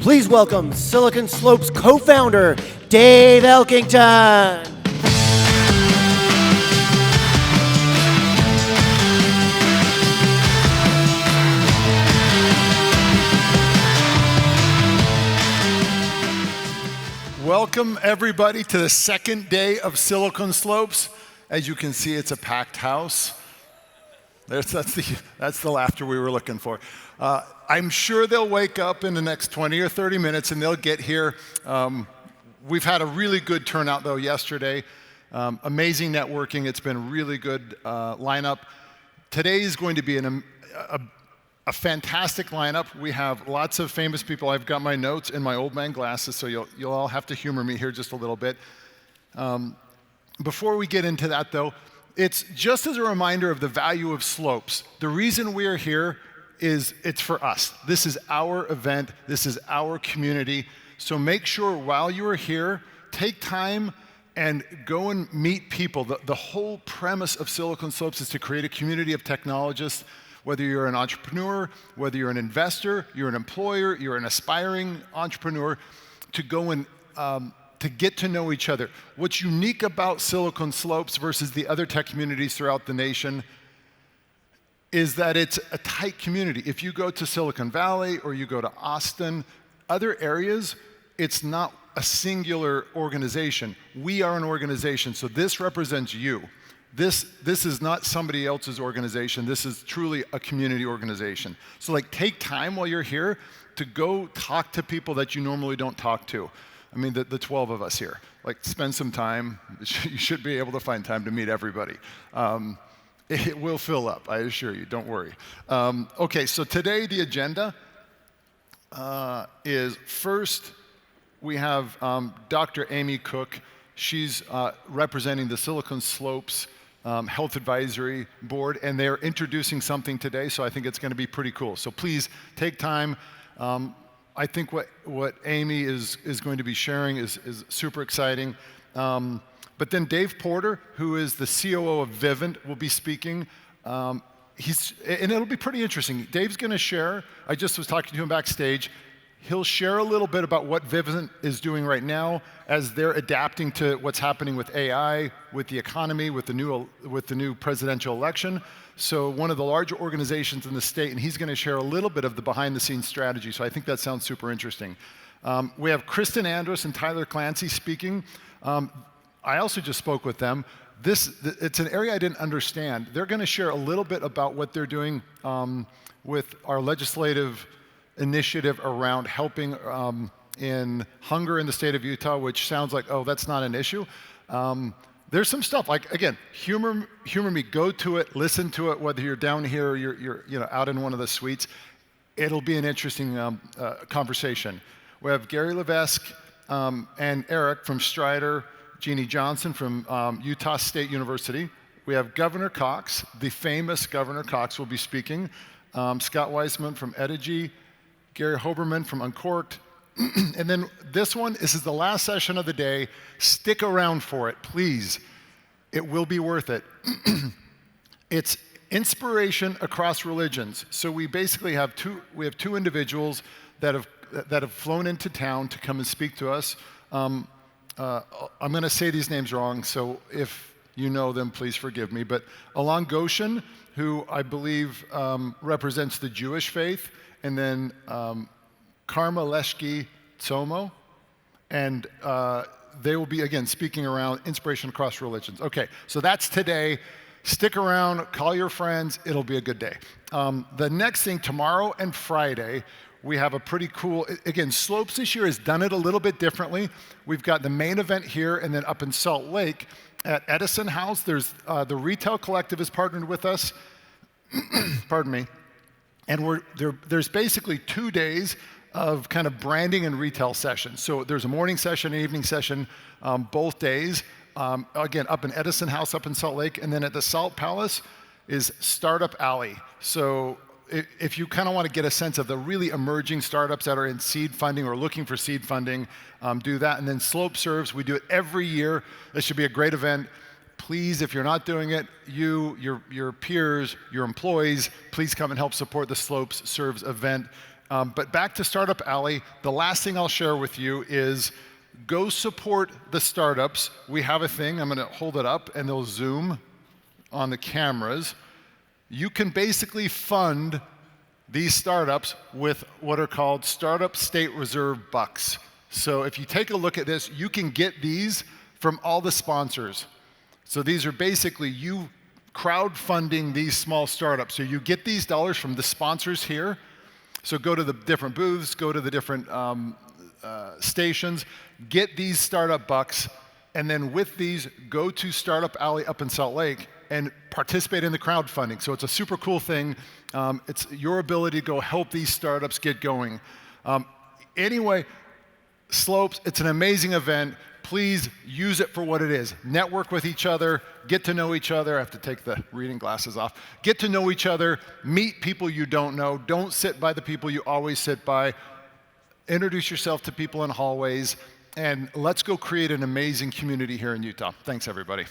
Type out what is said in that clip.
Please welcome Silicon Slopes co-founder, Dave Elkington. Welcome everybody to the second day of Silicon Slopes. As you can see, it's a packed house. That's the laughter we were looking for. I'm sure they'll wake up in the next 20 or 30 minutes and they'll get here. We've had a really good turnout though yesterday. Amazing networking. It's been a really good lineup. Today is going to be a fantastic lineup. We have lots of famous people. I've got my notes in my old man glasses, so you'll all have to humor me here just a little bit. Before we get into that though, it's just as a reminder of the value of slopes. The reason we're here is it's for us. This is our event. This is our community. So make sure while you are here, take time and go and meet people. The whole premise of Silicon Slopes is to create a community of technologists. Whether you're an entrepreneur, whether you're an investor, you're an employer, you're an aspiring entrepreneur, to go and to get to know each other. What's unique about Silicon Slopes versus the other tech communities throughout the nation is that it's a tight community. If you go to Silicon Valley or you go to Austin, other areas, it's not a singular organization. We are an organization, so this represents you. This is not somebody else's organization. This is truly a community organization. So take time while you're here to go talk to people that you normally don't talk to. I mean, the 12 of us here. Spend some time. You should be able to find time to meet everybody. It will fill up, I assure you, don't worry. Okay, so today the agenda is first, we have Dr. Amy Cook. She's representing the Silicon Slopes Health Advisory Board, and they're introducing something today, so I think it's going to be pretty cool. So please take time. I think what Amy is going to be sharing is super exciting. But then Dave Porter, who is the COO of Vivint, will be speaking. And it'll be pretty interesting. Dave's going to share. I just was talking to him backstage. He'll share a little bit about what Vivint is doing right now as they're adapting to what's happening with AI, with the economy, with the new presidential election. So one of the larger organizations in the state, and he's going to share a little bit of the behind-the-scenes strategy. So I think that sounds super interesting. We have Kristen Andrus and Tyler Clancy speaking. I also just spoke with them. It's an area I didn't understand. They're going to share a little bit about what they're doing with our legislative initiative around helping in hunger in the state of Utah, which sounds like, oh, that's not an issue. There's some stuff, again, humor me, go to it, listen to it, whether you're down here or you're out in one of the suites. It'll be an interesting conversation. We have Gary Levesque and Eric from Strider, Jeannie Johnson from Utah State University. We have Governor Cox, the famous Governor Cox will be speaking. Scott Weissman from Edigy, Gary Hoberman from Uncorked. And then this is the last session of the day. Stick around for it, please. It will be worth it. It's inspiration across religions. So we basically have two individuals that have flown into town to come and speak to us. I'm going to say these names wrong, so if you know them, please forgive me. But Alon Goshen, who I believe represents the Jewish faith, and then Karma Leshki Tsomo, and they will be, again, speaking around inspiration across religions. Okay, so that's today. Stick around, call your friends, it'll be a good day. The next thing, tomorrow and Friday, we have a pretty cool, again, Slopes this year has done it a little bit differently. We've got the main event here, and then up in Salt Lake at Edison House, there's the Retail Collective has partnered with us, pardon me, and there's basically 2 days of kind of branding and retail sessions. So there's a morning session, an evening session, both days. Again, up in Edison House, up in Salt Lake, and then at the Salt Palace is Startup Alley. So if you kind of want to get a sense of the really emerging startups that are in seed funding or looking for seed funding, do that. And then Slope Serves, we do it every year. This should be a great event. Please, if you're not doing it, your peers, your employees, please come and help support the Slopes Serves event. But back to Startup Alley, the last thing I'll share with you is go support the startups. We have a thing, I'm gonna hold it up and they'll zoom on the cameras. You can basically fund these startups with what are called Startup State Reserve bucks. So if you take a look at this, you can get these from all the sponsors. So these are basically you crowdfunding these small startups. So you get these dollars from the sponsors here. So go to the different booths, go to the different stations, get these startup bucks, and then with these, go to Startup Alley up in Salt Lake and participate in the crowdfunding. So it's a super cool thing. It's your ability to go help these startups get going. Anyway, Slopes, it's an amazing event. Please use it for what it is. Network with each other, get to know each other. I have to take the reading glasses off. Get to know each other, meet people you don't know. Don't sit by the people you always sit by. Introduce yourself to people in hallways, and let's go create an amazing community here in Utah. Thanks, everybody.